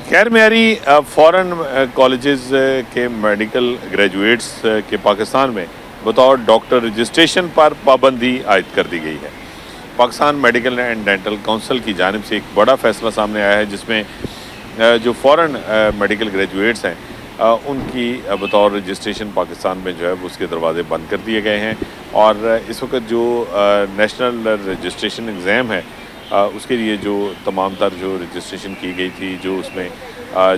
गैर मेयारी foreign colleges के medical graduates के पाकिस्तान में बतौर डॉक्टर रजिस्ट्रेशन पर पाबंदी आयद कर दी गई है। Pakistan medical and dental council की जानिब से एक बड़ा फैसला सामने आया है, जिसमें जो फॉरेन मेडिकल ग्रेजुएट्स हैं उनकी बतौर रजिस्ट्रेशन पाकिस्तान में जो है वो उसके दरवाजे बंद कर दिए गए हैं। और इस वक्त जो नेशनल रजिस्ट्रेशन एग्ज़ाम है उसके लिए जो तमाम तर जो रजिस्ट्रेशन की गई थी, जो उसमें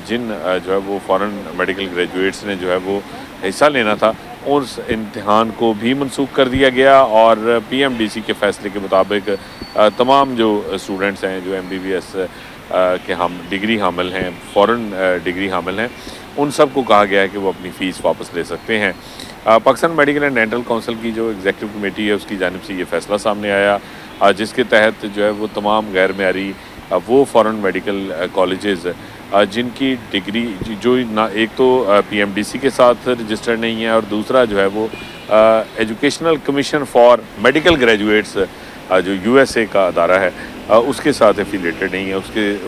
जिन जो है वो फ़ॉरेन मेडिकल ग्रेजुएट्स ने जो है वो हिस्सा लेना था, उस इम्तिहान को भी मनसूख कर दिया गया। और पीएमडीसी के फ़ैसले के मुताबिक तमाम जो स्टूडेंट्स हैं जो एमबीबीएस के हम डिग्री हामिल हैं, फ़ॉरेन डिग्री हामिल हैं, उन सब को कहा गया है कि वो अपनी फ़ीस वापस ले सकते हैं। Pakistan medical and dental council की जो एग्जीक्यूटिव कमेटी है उसकी जानिब से ये फ़ैसला सामने आया, जिसके तहत जो है वो तमाम गैर मेयारी वो फ़ॉरेन मेडिकल कॉलेजेस जिनकी डिग्री जो ना एक तो पीएमडीसी के साथ रजिस्टर्ड नहीं है, और दूसरा जो है वो educational commission for medical graduates जो यूएसए का अदारा है उसके साथ एफिलेटेड नहीं है,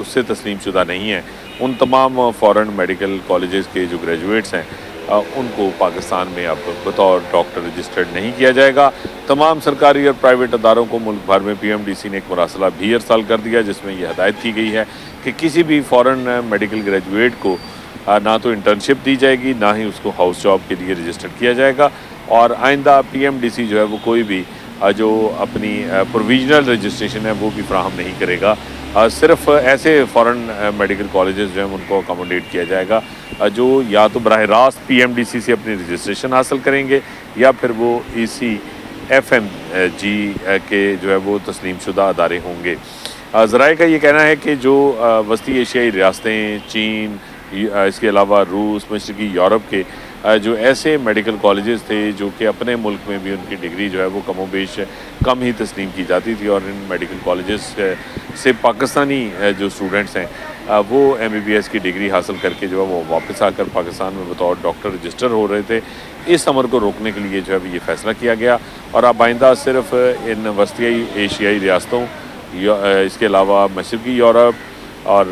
उससे तस्लीम शुदा नहीं है। उन तमाम फ़ॉरेन मेडिकल कॉलेजेस के जो ग्रेजुएट्स हैं उनको पाकिस्तान में अब बतौर डॉक्टर रजिस्टर्ड नहीं किया जाएगा। तमाम सरकारी और प्राइवेट अदारों को मुल्क भर में पीएमडीसी ने एक मरासला भी अरसाल कर दिया, जिसमें यह हदायत की गई है कि किसी भी फ़ॉरेन मेडिकल ग्रेजुएट को ना तो इंटर्नशिप दी जाएगी, ना ही उसको हाउस जॉब के लिए रजिस्टर्ड किया जाएगा। और आइंदा पीएमडीसी जो है वो कोई भी जो अपनी प्रोविजनल रजिस्ट्रेशन है वो भी फराहम नहीं करेगा। सिर्फ ऐसे फ़ॉरेन मेडिकल कॉलेजेस जो हैं उनको अकोमोडेट किया जाएगा जो या तो बराह रास्त पीएमडीसी से अपनी रजिस्ट्रेशन हासिल करेंगे, या फिर वो ECFMG के जो है वो तस्लीम शुदा अदारे होंगे। ज़राए का ये कहना है कि जो वस्ती एशियाई रियासतें, चीन, इसके अलावा रूस, मशरक़ी यूरोप के जो ऐसे मेडिकल कॉलेजेस थे जो कि अपने मुल्क में भी उनकी डिग्री जो है वो कमोबेश कम ही तस्लीम की जाती थी, और इन मेडिकल कॉलेजेस से पाकिस्तानी जो स्टूडेंट्स हैं वो एमबीबीएस की डिग्री हासिल करके जो है वो वापस आकर पाकिस्तान में बतौर डॉक्टर रजिस्टर हो रहे थे। इस अमर को रोकने के लिए जो है ये फ़ैसला किया गया, और अब आइंदा सिर्फ इन वस्ती एशियाई रियासतों, इसके अलावा मशरक़ी यूरोप और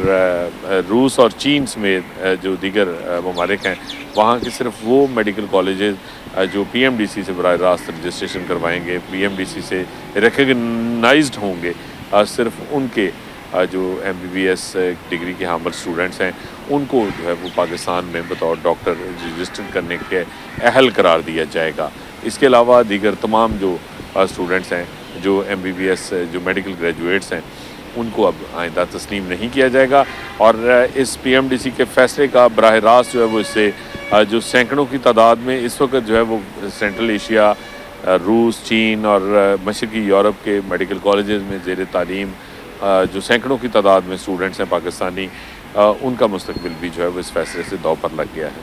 रूस और चीन समेत जो दीगर ममालिक हैं, वहाँ के सिर्फ वो मेडिकल कॉलेजेस जो पीएमडीसी से बराह रास्त रजिस्ट्रेशन करवाएंगे, पीएमडीसी से रिकगनाइज्ड होंगे, सिर्फ उनके जो एमबीबीएस डिग्री के हामिल स्टूडेंट्स हैं उनको जो है वो पाकिस्तान में बतौर डॉक्टर रजिस्टर करने के अहल करार दिया जाएगा। इसके अलावा दीगर तमाम जो स्टूडेंट्स हैं जो एमबीबीएस जो मेडिकल ग्रेजुएट्स हैं उनको अब आइंदा तस्लीम नहीं किया जाएगा। और इस पीएमडीसी के फ़ैसले का बराह रास्त जो है वो इससे जो सैकड़ों की तादाद में इस वक्त जो है वो सेंट्रल एशिया, रूस, चीन और मशरक़ी यूरोप के मेडिकल कॉलेजेस में ज़ेर तालीम जो सैकड़ों की तादाद में स्टूडेंट्स हैं पाकिस्तानी, उनका मुस्तकबिल भी जो है वो इस फ़ैसले से दांव पर लग गया है।